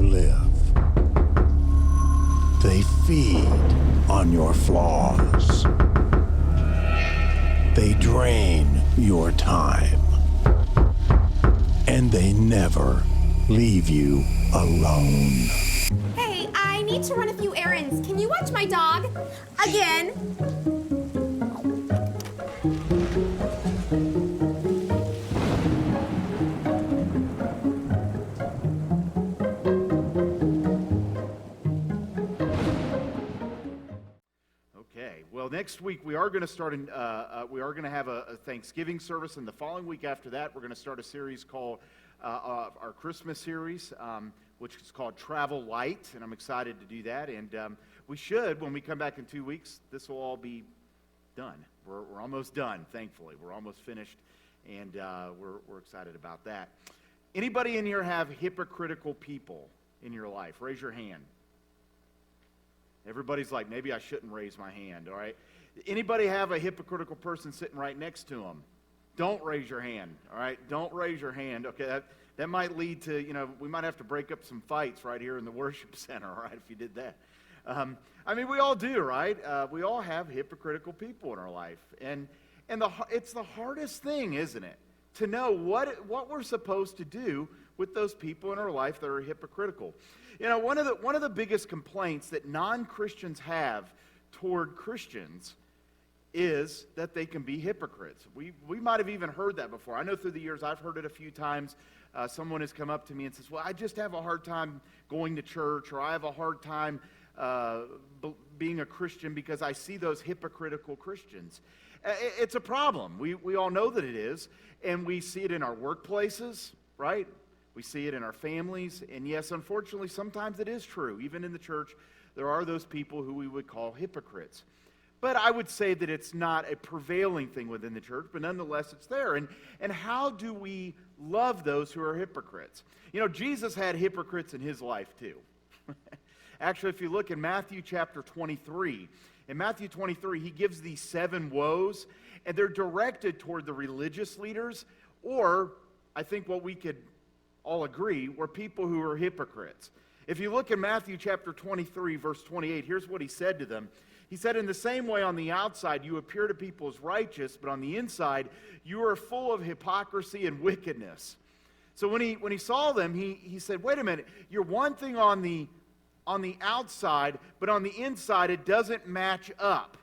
live. They feed on your flaws. They drain your time. And they never leave you alone. Hey, I need to run a few errands. Can you watch my dog? Again. Well, next week we are going to start. We are going to have a Thanksgiving service, and the following week after that, we're going to start a series called our Christmas series, which is called Travel Light, and I'm excited to do that. And we should, when we come back in 2 weeks, this will all be done. We're almost done. Thankfully, we're almost finished, and we're excited about that. Anybody in here have hypocritical people in your life? Raise your hand. Everybody's like, maybe I shouldn't raise my hand, all right? Anybody have a hypocritical person sitting right next to them? Don't raise your hand, all right? Don't raise your hand. Okay, that might lead to, we might have to break up some fights right here in the worship center, all right, if you did that. We all do, right? We all have hypocritical people in our life. And it's the hardest thing, isn't it? To know what we're supposed to do with those people in our life that are hypocritical. One of the biggest complaints that non-Christians have toward Christians is that they can be hypocrites. We might have even heard that before. I know through the years I've heard it a few times. Someone has come up to me and says, well, I just have a hard time going to church, or I have a hard time being a Christian because I see those hypocritical Christians. It's a problem. We all know that it is, and we see it in our workplaces, right? We see it in our families, and yes, unfortunately, sometimes it is true. Even in the church, there are those people who we would call hypocrites. But I would say that it's not a prevailing thing within the church, but nonetheless, it's there. And how do we love those who are hypocrites? Jesus had hypocrites in his life too. Actually, if you look in Matthew chapter 23, in Matthew 23, he gives these 7 woes, and they're directed toward the religious leaders, or I think what we could all agree were people who are hypocrites. If you look in Matthew chapter 23, verse 28, here's what he said to them. He said, in the same way on the outside you appear to people as righteous, but on the inside you are full of hypocrisy and wickedness. So when he saw them, he said, wait a minute, you're one thing on the outside, but on the inside it doesn't match up.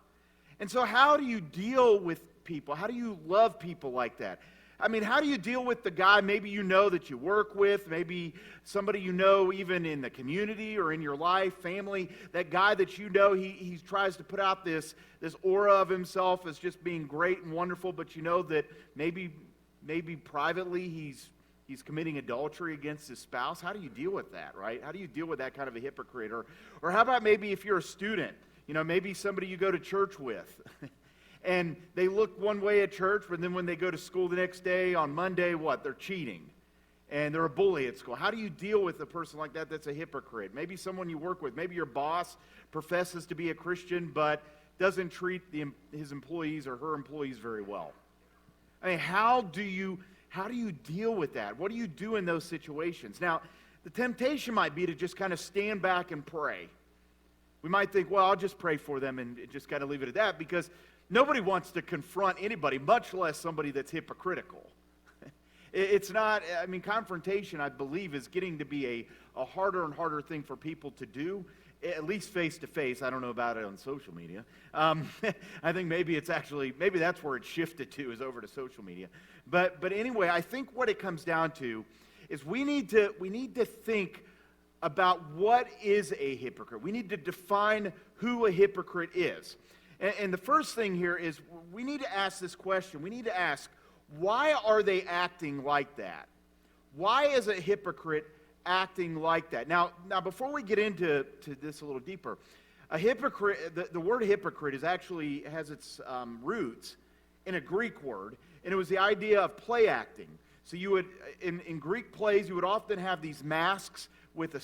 And so how do you deal with people? How do you love people like that? How do you deal with the guy maybe you know that you work with, maybe somebody you know even in the community or in your life, family, that guy that you know, he tries to put out this aura of himself as just being great and wonderful, but you know that maybe privately he's committing adultery against his spouse? How do you deal with that, right? How do you deal with that kind of a hypocrite? Or how about maybe if you're a student, maybe somebody you go to church with, and they look one way at church, but then when they go to school the next day, on Monday, they're cheating. And they're a bully at school. How do you deal with a person like that that's a hypocrite? Maybe someone you work with. Maybe your boss professes to be a Christian, but doesn't treat his employees or her employees very well. How do you deal with that? What do you do in those situations? Now, the temptation might be to just kind of stand back and pray. We might think, well, I'll just pray for them and just kind of leave it at that, because nobody wants to confront anybody, much less somebody that's hypocritical. It's not, confrontation, I believe, is getting to be a harder and harder thing for people to do, at least face-to-face. I don't know about it on social media. I think maybe that's where it's shifted to, is over to social media. But anyway, I think what it comes down to is we need to think about what is a hypocrite. We need to define who a hypocrite is. And the first thing here is we need to ask this question. We need to ask, why are they acting like that? Why is a hypocrite acting like that? Now before we get into this a little deeper, a hypocrite, the word hypocrite has its roots in a Greek word, and it was the idea of play acting. So you would, in Greek plays, you would often have these masks with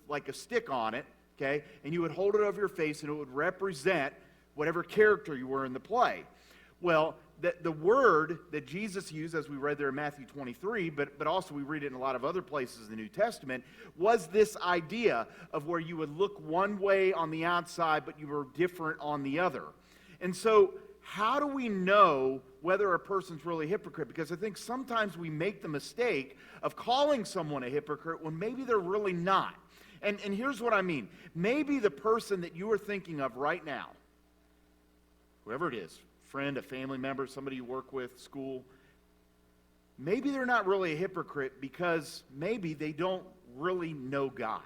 like a stick on it, okay? And you would hold it over your face, and it would represent whatever character you were in the play. Well, the word that Jesus used, as we read there in Matthew 23, but also we read it in a lot of other places in the New Testament, was this idea of where you would look one way on the outside, but you were different on the other. And so, how do we know whether a person's really a hypocrite? Because I think sometimes we make the mistake of calling someone a hypocrite when maybe they're really not. And here's what I mean. Maybe the person that you are thinking of right now, whoever it is, friend, a family member, somebody you work with, school, maybe they're not really a hypocrite because maybe they don't really know God.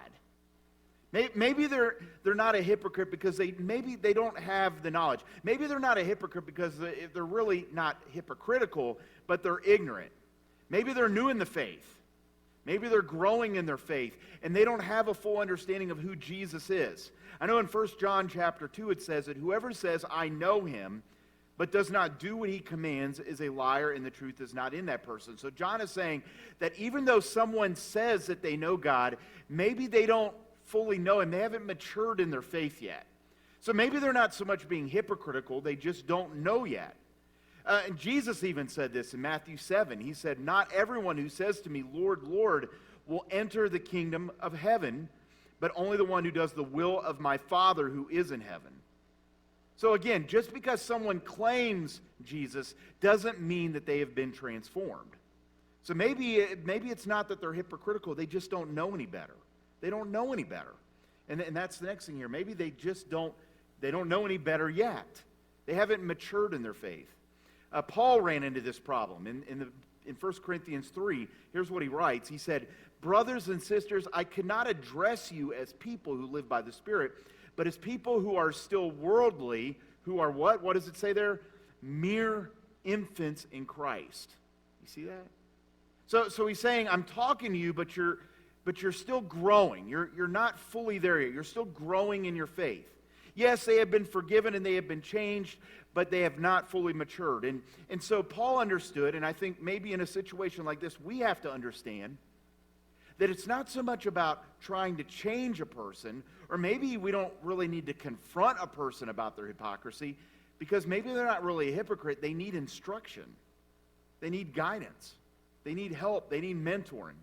Maybe they're not a hypocrite because maybe they don't have the knowledge. Maybe they're not a hypocrite because they're really not hypocritical, but they're ignorant. Maybe they're new in the faith. Maybe they're growing in their faith, and they don't have a full understanding of who Jesus is. I know in 1 John chapter 2 it says that whoever says, I know him, but does not do what he commands is a liar, and the truth is not in that person. So John is saying that even though someone says that they know God, maybe they don't fully know him. They haven't matured in their faith yet. So maybe they're not so much being hypocritical, they just don't know yet. And Jesus even said this in Matthew 7. He said, not everyone who says to me, Lord, Lord, will enter the kingdom of heaven, but only the one who does the will of my Father who is in heaven. So again, just because someone claims Jesus doesn't mean that they have been transformed. So maybe it's not that they're hypocritical, they just don't know any better. They don't know any better. And that's the next thing here. Maybe they just don't know any better yet. They haven't matured in their faith. Paul ran into this problem. In 1 Corinthians 3, here's what he writes. He said, brothers and sisters, I cannot address you as people who live by the Spirit, but as people who are still worldly, who are what? What does it say there? Mere infants in Christ. You see that? So he's saying, I'm talking to you, but you're still growing. You're not fully there yet. You're still growing in your faith. Yes, they have been forgiven and they have been changed, but they have not fully matured. And so Paul understood, and I think maybe in a situation like this, we have to understand that it's not so much about trying to change a person, or maybe we don't really need to confront a person about their hypocrisy, because maybe they're not really a hypocrite. They need instruction. They need guidance. They need help. They need mentoring.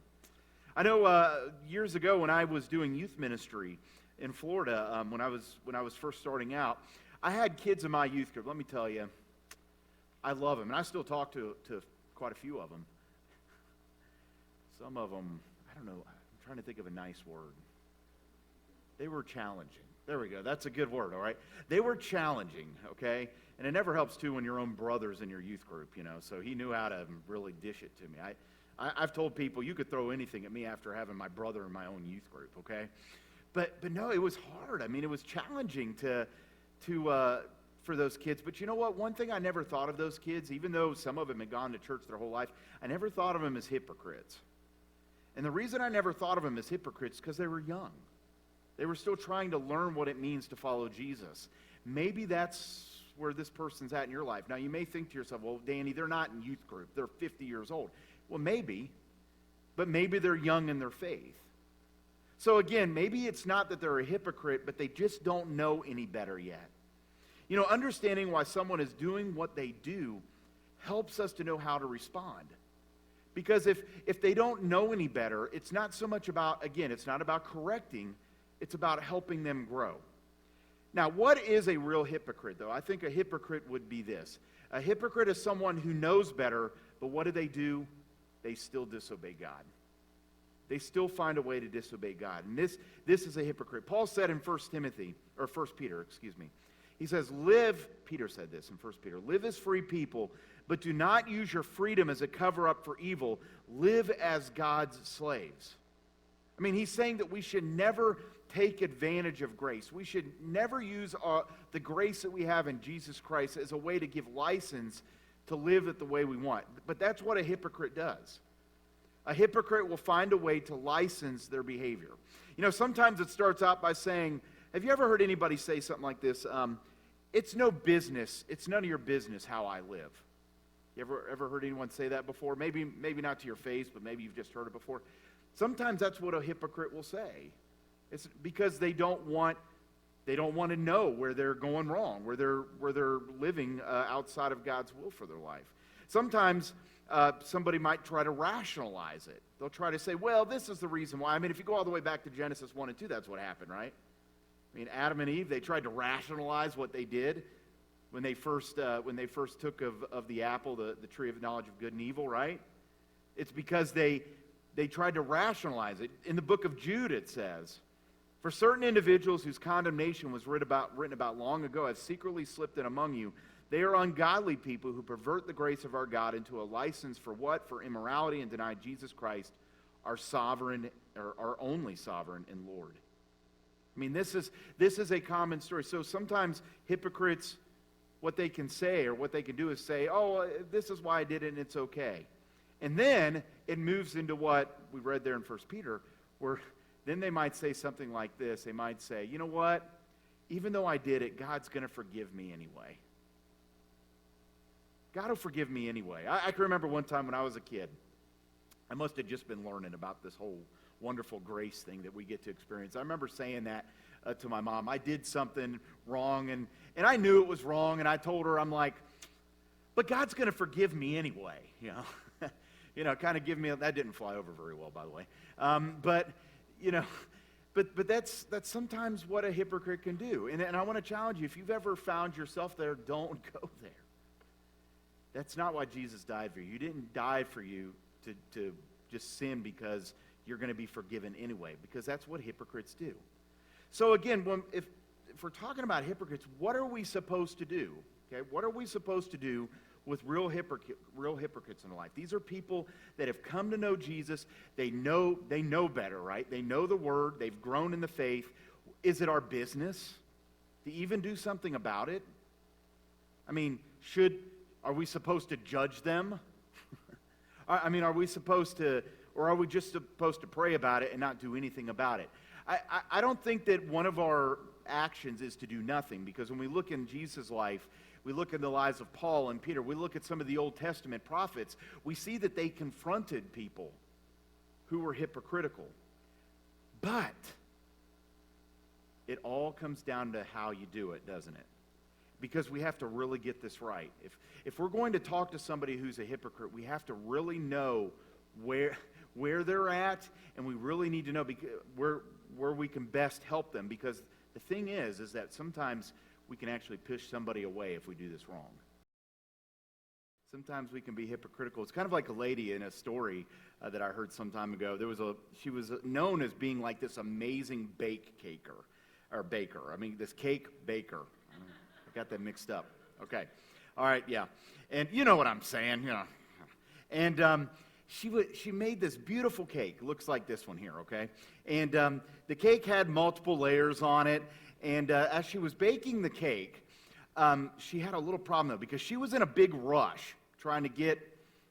I know years ago when I was doing youth ministry in Florida, when I was first starting out, I had kids in my youth group. Let me tell you, I love them, and I still talk to quite a few of them. Some of them, I don't know, I'm trying to think of a nice word. They were challenging. There we go. That's a good word, all right? They were challenging, okay? And it never helps, too, when your own brother's in your youth group, so he knew how to really dish it to me. I've told people you could throw anything at me after having my brother in my own youth group, okay? But no, it was hard. I mean, it was challenging for those kids. But you know what? One thing I never thought of those kids, even though some of them had gone to church their whole life, I never thought of them as hypocrites. And the reason I never thought of them as hypocrites is because they were young. They were still trying to learn what it means to follow Jesus. Maybe that's where this person's at in your life. Now, you may think to yourself, well, Danny, they're not in youth group. They're 50 years old. Well, maybe, but maybe they're young in their faith. So again, maybe it's not that they're a hypocrite, but they just don't know any better yet. Understanding why someone is doing what they do helps us to know how to respond. Because if they don't know any better, it's not so much about, again, it's not about correcting, it's about helping them grow. Now, what is a real hypocrite, though? I think a hypocrite would be this. A hypocrite is someone who knows better, but what do? They still disobey God. They still find a way to disobey God. And this is a hypocrite. Paul said in 1 Peter, he says, Peter said this in 1 Peter, live as free people, but do not use your freedom as a cover-up for evil. Live as God's slaves. I mean, he's saying that we should never take advantage of grace. We should never use the grace that we have in Jesus Christ as a way to give license to live it the way we want. But that's what a hypocrite does. A hypocrite will find a way to license their behavior. Sometimes it starts out by saying, have you ever heard anybody say something like this? It's no business. It's none of your business how I live. You ever heard anyone say that before? Maybe not to your face, but maybe you've just heard it before. Sometimes that's what a hypocrite will say. It's because they don't want They don't want to know where they're going wrong, where they're living outside of God's will for their life. Sometimes somebody might try to rationalize it. They'll try to say, well, this is the reason why. I mean, if you go all the way back to Genesis 1 and 2, that's what happened, right? I mean, Adam and Eve, they tried to rationalize what they did when they first took of the apple, the tree of the knowledge of good and evil, right? It's because they tried to rationalize it. In the book of Jude, it says, for certain individuals whose condemnation was written about long ago have secretly slipped in among you. They are ungodly people who pervert the grace of our God into a license for what? For immorality, and deny Jesus Christ, our sovereign, or our only sovereign and Lord. I mean, this is a common story. So sometimes hypocrites, what they can say or what they can do is say, oh, this is why I did it and it's okay. And then it moves into what we read there in 1 Peter, where then they might say something like this. They might say, you know what? Even though I did it, God's going to forgive me anyway. God will forgive me anyway. I can remember one time when I was a kid. I must have just been learning about this whole wonderful grace thing that we get to experience. I remember saying that to my mom. I did something wrong, and I knew it was wrong, and I told her, I'm like, but God's going to forgive me anyway, you know. You know, kind of give me, that didn't fly over very well, by the way. But, you know, but that's sometimes what a hypocrite can do. And I want to challenge you, if you've ever found yourself there, don't go there. That's not why Jesus died for you. He didn't die for you to just sin because you're going to be forgiven anyway, because that's what hypocrites do. So again, if we're talking about hypocrites, what are we supposed to do? Okay, what are we supposed to do with real hypocrites in life? These are people that have come to know Jesus. They know better, right? They know the Word. They've grown in the faith. Is it our business to even do something about it? I mean, are we supposed to judge them? I mean, are we supposed to, or are we just supposed to pray about it and not do anything about it? I don't think that one of our actions is to do nothing, because when we look in Jesus' life, we look in the lives of Paul and Peter, we look at some of the Old Testament prophets, we see that they confronted people who were hypocritical. But it all comes down to how you do it, doesn't it? Because we have to really get this right. If we're going to talk to somebody who's a hypocrite, we have to really know where they're at, and we really need to know where we can best help them. Because the thing is that sometimes we can actually push somebody away if we do this wrong. Sometimes we can be hypocritical. It's kind of like a lady in a story that I heard some time ago. She was known as being like this amazing baker. I mean, this cake baker. I got that mixed up. Okay. All right, yeah. And you know what I'm saying, you know. And she made this beautiful cake. Looks like this one here, okay? And the cake had multiple layers on it. And as she was baking the cake, she had a little problem, though, because she was in a big rush trying to get,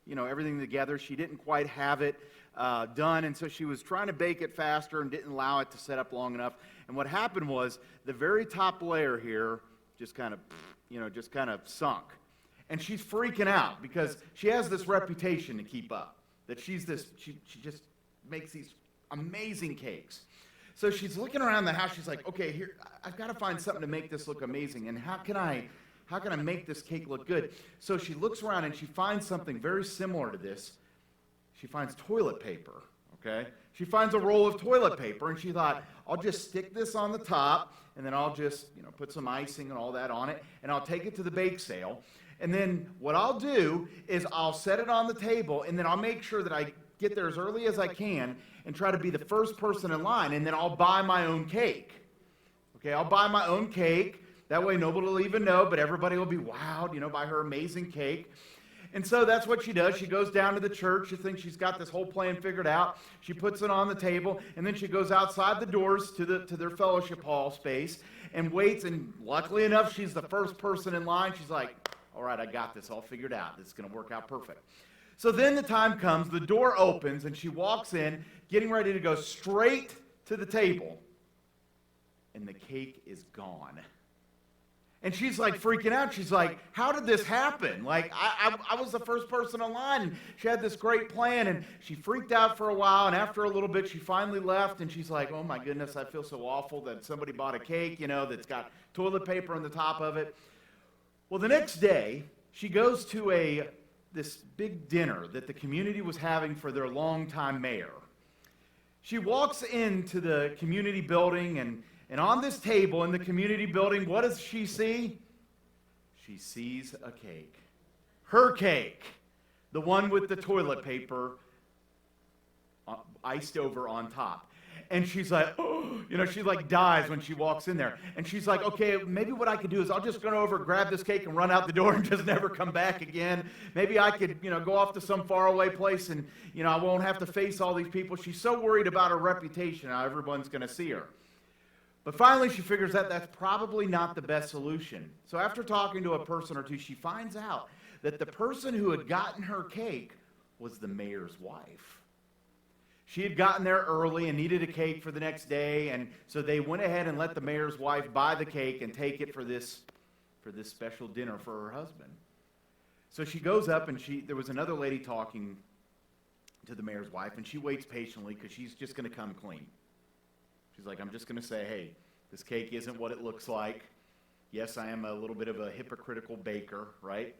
everything together. She didn't quite have it done, and so she was trying to bake it faster and didn't allow it to set up long enough. And what happened was the very top layer here just kind of sunk. And she's freaking out because she has this reputation to keep up, that she just makes these amazing cakes. So she's looking around the house. She's like, okay, here, I've got to find something to make this look amazing. And how can I make this cake look good? So she looks around and she finds something very similar to this. She finds toilet paper, okay? She finds a roll of toilet paper, and she thought, I'll just stick this on the top, and then I'll just, put some icing and all that on it, and I'll take it to the bake sale. And then what I'll do is I'll set it on the table, and then I'll make sure that I get there as early as I can and try to be the first person in line, and then I'll buy my own cake. Okay, I'll buy my own cake. That way nobody will even know, but everybody will be wowed, by her amazing cake. And so that's what she does. She goes down to the church. She thinks she's got this whole plan figured out. She puts it on the table, and then she goes outside the doors to their fellowship hall space and waits, and luckily enough, she's the first person in line. She's like, all right, I got this all figured out. This is going to work out perfect. So then the time comes, the door opens, and she walks in, getting ready to go straight to the table, and the cake is gone. And she's like freaking out. She's like, how did this happen? Like, I was the first person online, and she had this great plan, and she freaked out for a while, and after a little bit, she finally left, and she's like, oh my goodness, I feel so awful that somebody bought a cake, that's got toilet paper on the top of it. Well, the next day, she goes to this big dinner that the community was having for their longtime mayor. She walks into the community building, and on this table in the community building, what does she see? She sees a cake. Her cake. The one with the toilet paper iced over on top. And she's like, oh, she like dies when she walks in there. And she's like, okay, maybe what I could do is I'll just go over, grab this cake, and run out the door and just never come back again. Maybe I could, go off to some faraway place and, I won't have to face all these people. She's so worried about her reputation, how everyone's going to see her. But finally, she figures that that's probably not the best solution. So after talking to a person or two, she finds out that the person who had gotten her cake was the mayor's wife. She had gotten there early and needed a cake for the next day, and so they went ahead and let the mayor's wife buy the cake and take it for this special dinner for her husband. So she goes up, and there was another lady talking to the mayor's wife, and she waits patiently because she's just going to come clean. She's like, I'm just going to say, hey, this cake isn't what it looks like. Yes, I am a little bit of a hypocritical baker, right?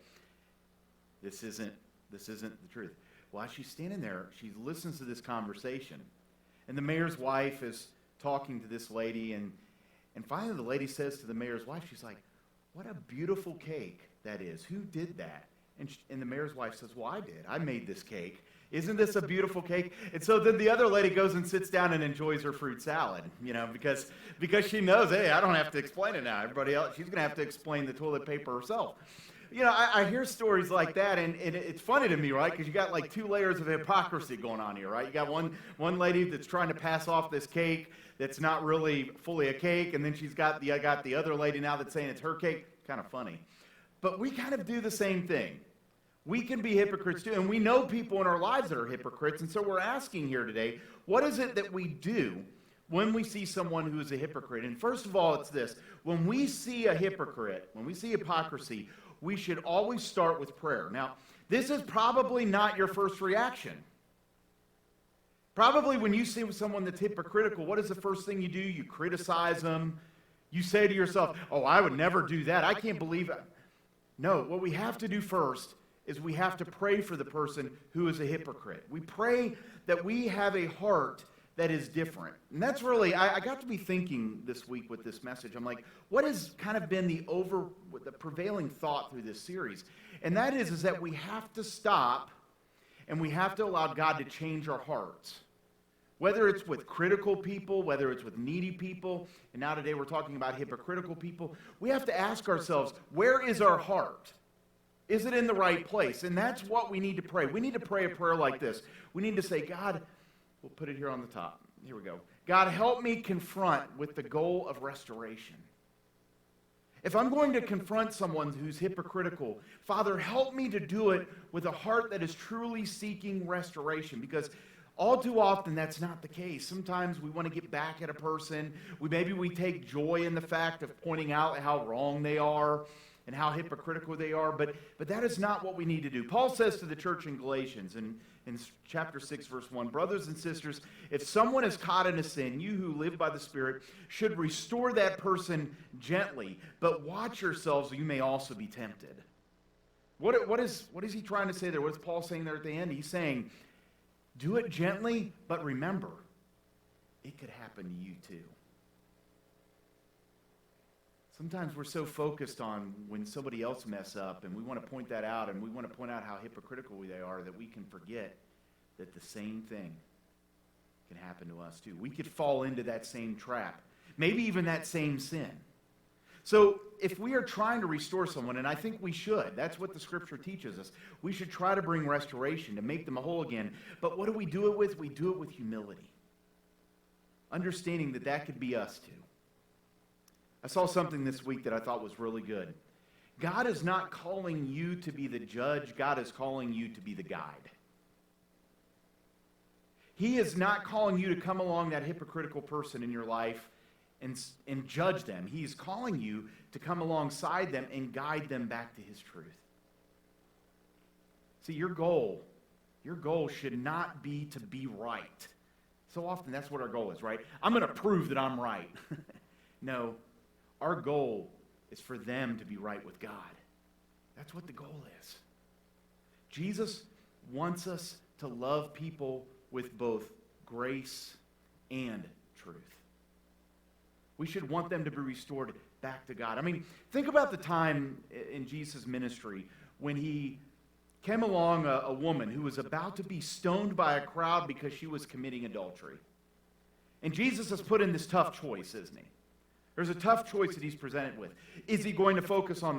This isn't the truth. While she's standing there, she listens to this conversation. And the mayor's wife is talking to this lady, and finally the lady says to the mayor's wife, she's like, what a beautiful cake that is. Who did that? And the mayor's wife says, well, I did. I made this cake. Isn't this a beautiful cake? And so then the other lady goes and sits down and enjoys her fruit salad, because she knows, hey, I don't have to explain it now. Everybody else, she's going to have to explain the toilet paper herself. I hear stories like that, and it's funny to me, right? Because you got like two layers of hypocrisy going on here, right? You got one lady that's trying to pass off this cake that's not really fully a cake, and then she's got the other lady now that's saying it's her cake. Kind of funny. But we kind of do the same thing. We can be hypocrites too, and we know people in our lives that are hypocrites, and so we're asking here today, what is it that we do when we see someone who is a hypocrite? And first of all, it's this. When we see a hypocrite, when we see hypocrisy, we should always start with prayer. Now, this is probably not your first reaction. Probably when you see someone that's hypocritical, what is the first thing you do? You criticize them. You say to yourself, oh, I would never do that. I can't believe it. No, what we have to do first is we have to pray for the person who is a hypocrite. We pray that we have a heart that is different. And that's really, I got to be thinking this week with this message. I'm like, what has kind of been the prevailing thought through this series? And that is that we have to stop and we have to allow God to change our hearts. Whether it's with critical people, whether it's with needy people, and now today we're talking about hypocritical people, we have to ask ourselves, where is our heart? Is it in the right place? And that's what we need to pray. We need to pray a prayer like this. We need to say, God, we'll put it here on the top. Here we go. God, help me confront with the goal of restoration. If I'm going to confront someone who's hypocritical, Father, help me to do it with a heart that is truly seeking restoration, because all too often that's not the case. Sometimes we want to get back at a person. Maybe we take joy in the fact of pointing out how wrong they are and how hypocritical they are, but that is not what we need to do. Paul says to the church in Galatians in chapter 6, verse 1, brothers and sisters, if someone is caught in a sin, you who live by the Spirit should restore that person gently, but watch yourselves, or you may also be tempted. What is he trying to say there? What is Paul saying there at the end? He's saying, do it gently, but remember, it could happen to you too. Sometimes we're so focused on when somebody else mess up, and we want to point that out, and we want to point out how hypocritical they are, that we can forget that the same thing can happen to us too. We could fall into that same trap, maybe even that same sin. So if we are trying to restore someone, and I think we should, that's what the scripture teaches us, we should try to bring restoration, to make them whole again. But what do we do it with? We do it with humility, understanding that that could be us too. I saw something this week that I thought was really good. God is not calling you to be the judge. God is calling you to be the guide. He is not calling you to come along that hypocritical person in your life and judge them. He's calling you to come alongside them and guide them back to his truth. See, your goal should not be to be right. So often that's what our goal is, right? I'm going to prove that I'm right. No, our goal is for them to be right with God. That's what the goal is. Jesus wants us to love people with both grace and truth. We should want them to be restored back to God. I mean, think about the time in Jesus' ministry when he came along a woman who was about to be stoned by a crowd because she was committing adultery. And Jesus has put in this tough choice, isn't he? There's a tough choice that he's presented with. Is he going to focus on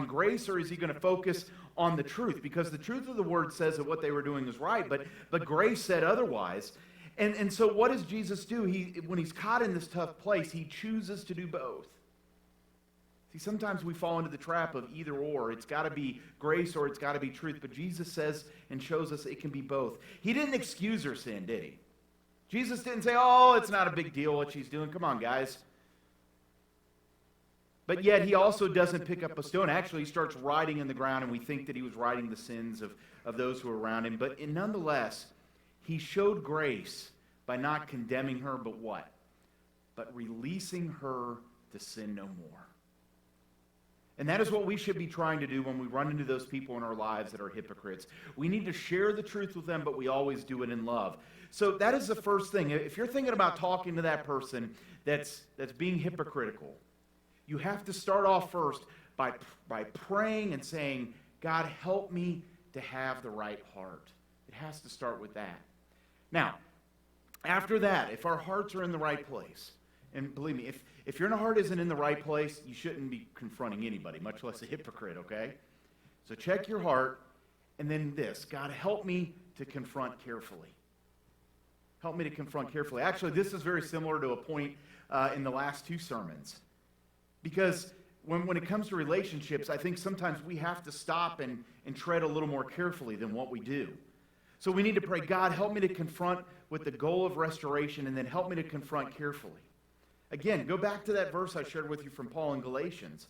grace, or is he going to focus on the truth? Because the truth of the word says that what they were doing is right, but grace said otherwise. And so what does Jesus do? When he's caught in this tough place, he chooses to do both. See, sometimes we fall into the trap of either or. It's got to be grace or it's got to be truth. But Jesus says and shows us it can be both. He didn't excuse her sin, did he? Jesus didn't say, oh, it's not a big deal what she's doing. Come on, guys. But yet he also doesn't pick up a stone. Actually, he starts writing in the ground, and we think that he was writing the sins of those who were around him. But nonetheless, he showed grace by not condemning her, but what? But releasing her to sin no more. And that is what we should be trying to do when we run into those people in our lives that are hypocrites. We need to share the truth with them, but we always do it in love. So that is the first thing. If you're thinking about talking to that person that's being hypocritical, you have to start off first by praying and saying, God, help me to have the right heart. It has to start with that. Now, after that, if our hearts are in the right place, and believe me, if your heart isn't in the right place, you shouldn't be confronting anybody, much less a hypocrite, okay? So check your heart, and then this, God, help me to confront carefully. Help me to confront carefully. Actually, this is very similar to a point in the last two sermons. Because when it comes to relationships, I think sometimes we have to stop and tread a little more carefully than what we do. So we need to pray, God, help me to confront with the goal of restoration, and then help me to confront carefully. Again, go back to that verse I shared with you from Paul in Galatians.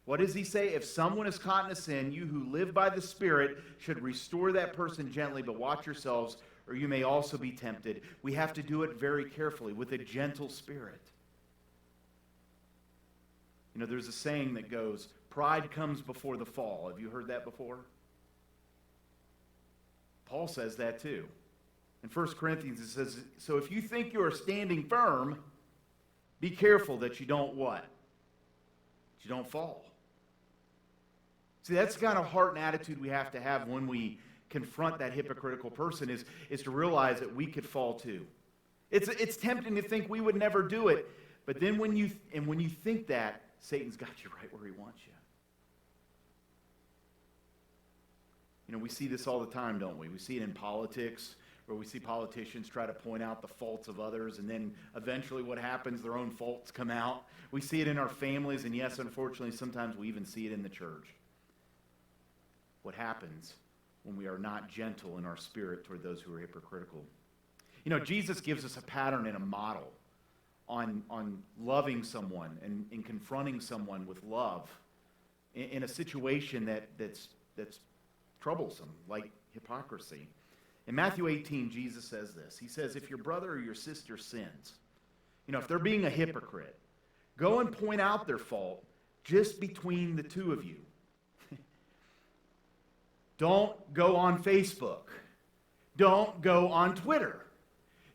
What does he say? If someone is caught in a sin, you who live by the Spirit should restore that person gently, but watch yourselves, or you may also be tempted. We have to do it very carefully, with a gentle spirit. You know, there's a saying that goes, pride comes before the fall. Have you heard that before? Paul says that too. In 1 Corinthians it says, so if you think you are standing firm, be careful that you don't what? That you don't fall. See, that's the kind of heart and attitude we have to have when we confront that hypocritical person, is to realize that we could fall too. It's tempting to think we would never do it, but then when you think that, Satan's got you right where he wants you. You know, we see this all the time, don't we? We see it in politics, where we see politicians try to point out the faults of others, and then eventually what happens, their own faults come out. We see it in our families, and yes, unfortunately, sometimes we even see it in the church. What happens when we are not gentle in our spirit toward those who are hypocritical? You know, Jesus gives us a pattern and a model on loving someone and confronting someone with love in a situation that's troublesome, like hypocrisy. In Matthew 18, Jesus says this. He says, if your brother or your sister sins, you know, if they're being a hypocrite, go and point out their fault just between the two of you. Don't go on Facebook. Don't go on Twitter.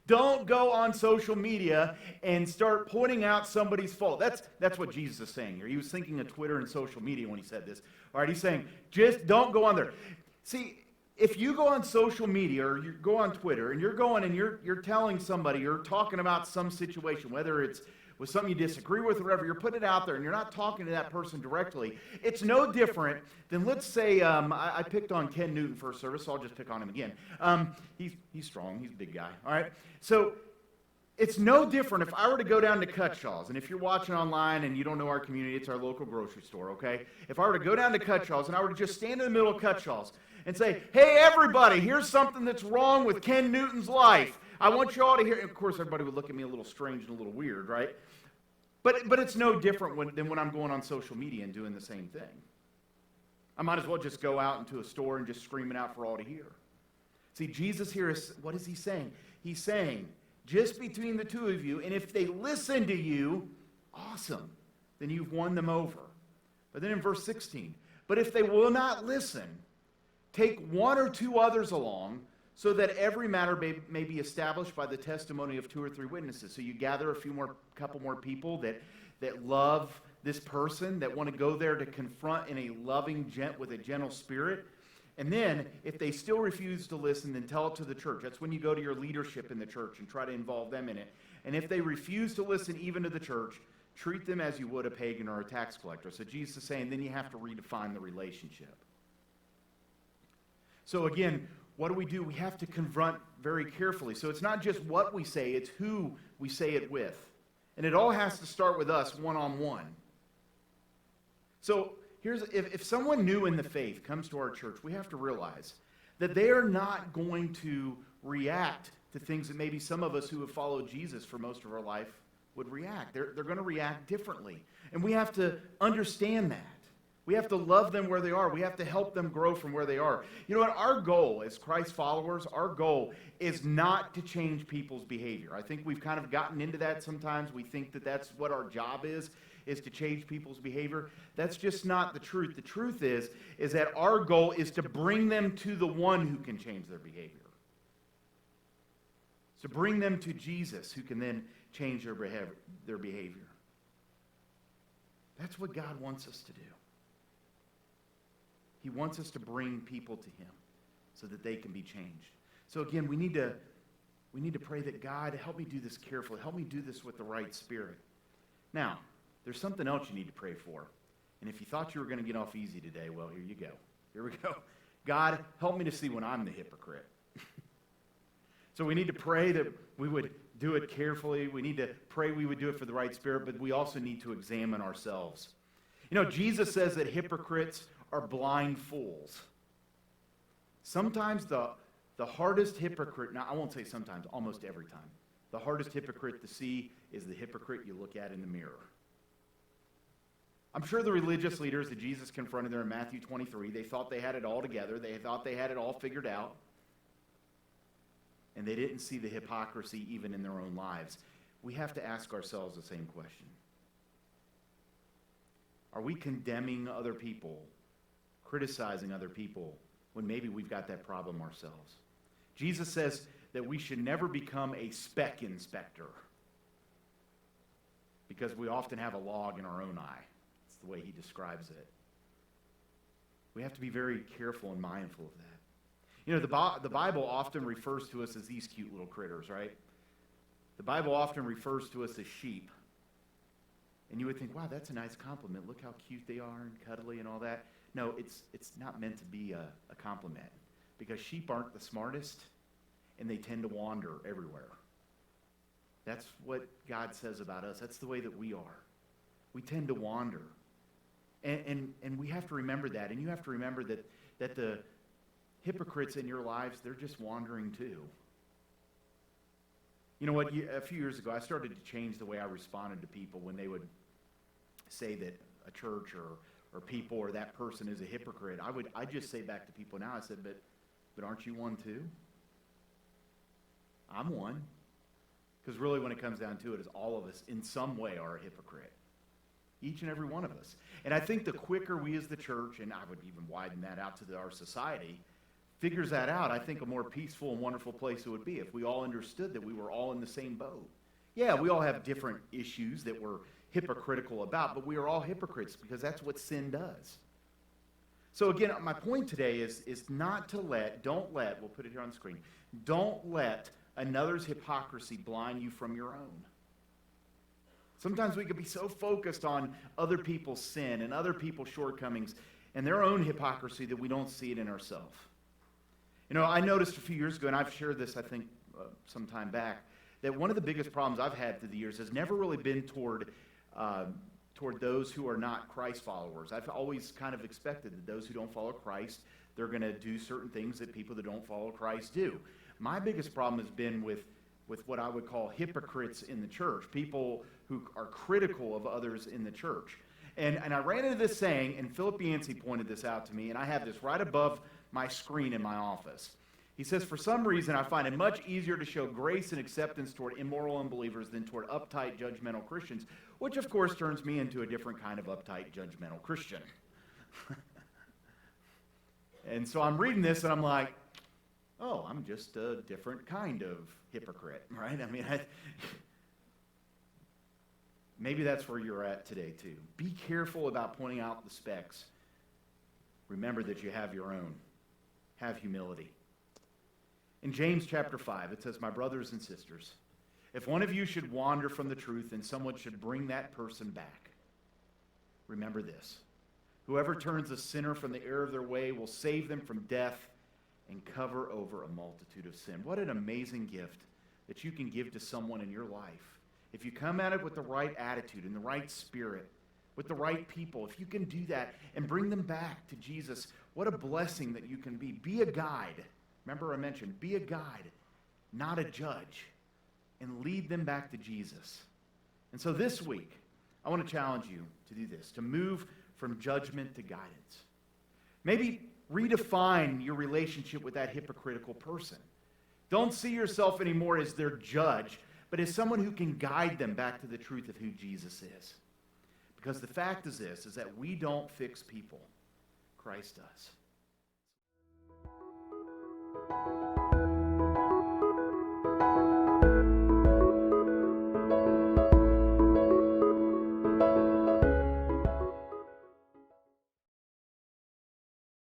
Don't go on social media and start pointing out somebody's fault. That's what Jesus is saying here. He was thinking of Twitter and social media when he said this. All right, he's saying, just don't go on there. See, if you go on social media or you go on Twitter and you're going and you're telling somebody, you're talking about some situation, whether it's with something you disagree with or whatever, you're putting it out there and you're not talking to that person directly, it's no different than, let's say, I picked on Ken Newton first service, so I'll just pick on him again. He's strong, he's a big guy, all right? So it's no different if I were to go down to Cutshaw's, and if you're watching online and you don't know our community, it's our local grocery store, okay? If I were to go down to Cutshaw's and I were to just stand in the middle of Cutshaw's and say, hey, everybody, here's something that's wrong with Ken Newton's life. I want you all to hear. Of course, everybody would look at me a little strange and a little weird, right? But it's no different than when I'm going on social media and doing the same thing. I might as well just go out into a store and just scream it out for all to hear. See, Jesus here is, what is he saying? He's saying, just between the two of you, and if they listen to you, awesome, then you've won them over. But then in verse 16, but if they will not listen, take one or two others along, so that every matter may be established by the testimony of two or three witnesses. So you gather couple more people that love this person, that want to go there to confront in a loving, with a gentle spirit. And then, if they still refuse to listen, then tell it to the church. That's when you go to your leadership in the church and try to involve them in it. And if they refuse to listen even to the church, treat them as you would a pagan or a tax collector. So Jesus is saying, then you have to redefine the relationship. So again, what do? We have to confront very carefully. So it's not just what we say, it's who we say it with. And it all has to start with us one-on-one. So if someone new in the faith comes to our church, we have to realize that they are not going to react to things that maybe some of us who have followed Jesus for most of our life would react. They're going to react differently. And we have to understand that. We have to love them where they are. We have to help them grow from where they are. You know what? Our goal as Christ followers, our goal is not to change people's behavior. I think we've kind of gotten into that sometimes. We think that that's what our job is to change people's behavior. That's just not the truth. The truth is that our goal is to bring them to the one who can change their behavior. To bring them to Jesus, who can then change their behavior. That's what God wants us to do. He wants us to bring people to him so that they can be changed. So again, we need to pray that God, help me do this carefully. Help me do this with the right spirit. Now, there's something else you need to pray for. And if you thought you were going to get off easy today, well, here you go. Here we go. God, help me to see when I'm the hypocrite. So we need to pray that we would do it carefully. We need to pray we would do it for the right spirit, but we also need to examine ourselves. You know, Jesus says that hypocrites are blind fools. Sometimes the hardest hypocrite, now I won't say sometimes, almost every time, the hardest hypocrite to see is the hypocrite you look at in the mirror. I'm sure the religious leaders that Jesus confronted there in Matthew 23, they thought they had it all together. They thought they had it all figured out. And they didn't see the hypocrisy even in their own lives. We have to ask ourselves the same question. Are we condemning other people, criticizing other people, when maybe we've got that problem ourselves? Jesus says that we should never become a speck inspector, because we often have a log in our own eye. That's the way he describes it. We have to be very careful and mindful of that. You know, the Bible often refers to us as these cute little critters, right? The Bible often refers to us as sheep. And you would think, wow, that's a nice compliment. Look how cute they are and cuddly and all that. No, it's not meant to be a compliment, because sheep aren't the smartest, and they tend to wander everywhere. That's what God says about us. That's the way that we are. We tend to wander. And we have to remember that. And you have to remember that the hypocrites in your lives, they're just wandering too. You know what? A few years ago, I started to change the way I responded to people when they would say that a church or people or that person is a hypocrite. I'd just say back to people now, I said, but aren't you one too? I'm one. Because really when it comes down to it, is all of us in some way are a hypocrite. Each and every one of us. And I think the quicker we as the church, and I would even widen that out to our society, figures that out, I think a more peaceful and wonderful place it would be if we all understood that we were all in the same boat. Yeah, we all have different issues that we're hypocritical about, but we are all hypocrites because that's what sin does. So again, my point today is not to don't let, we'll put it here on the screen, don't let another's hypocrisy blind you from your own. Sometimes we could be so focused on other people's sin and other people's shortcomings and their own hypocrisy that we don't see it in ourselves. You know, I noticed a few years ago, and I've shared this, I think, some time back, that one of the biggest problems I've had through the years has never really been toward those who are not Christ followers. I've always kind of expected that those who don't follow Christ, they're going to do certain things that people that don't follow Christ do. My biggest problem has been with with what I would call hypocrites in the church, people who are critical of others in the church. And I ran into this saying, and Philip Yancey pointed this out to me, and I have this right above my screen in my office. He says, for some reason, I find it much easier to show grace and acceptance toward immoral unbelievers than toward uptight, judgmental Christians, which, of course, turns me into a different kind of uptight, judgmental Christian. And so I'm reading this, and I'm like, oh, I'm just a different kind of hypocrite, right? I mean, maybe that's where you're at today, too. Be careful about pointing out the specks. Remember that you have your own. Have humility. In James chapter 5, it says, my brothers and sisters, if one of you should wander from the truth and someone should bring that person back, remember this. Whoever turns a sinner from the error of their way will save them from death and cover over a multitude of sin. What an amazing gift that you can give to someone in your life. If you come at it with the right attitude and the right spirit, with the right people, if you can do that and bring them back to Jesus, what a blessing that you can be. Be a guide. Remember I mentioned, be a guide, not a judge, and lead them back to Jesus. And so this week, I want to challenge you to do this, to move from judgment to guidance. Maybe redefine your relationship with that hypocritical person. Don't see yourself anymore as their judge, but as someone who can guide them back to the truth of who Jesus is. Because the fact is this, is that we don't fix people. Christ does.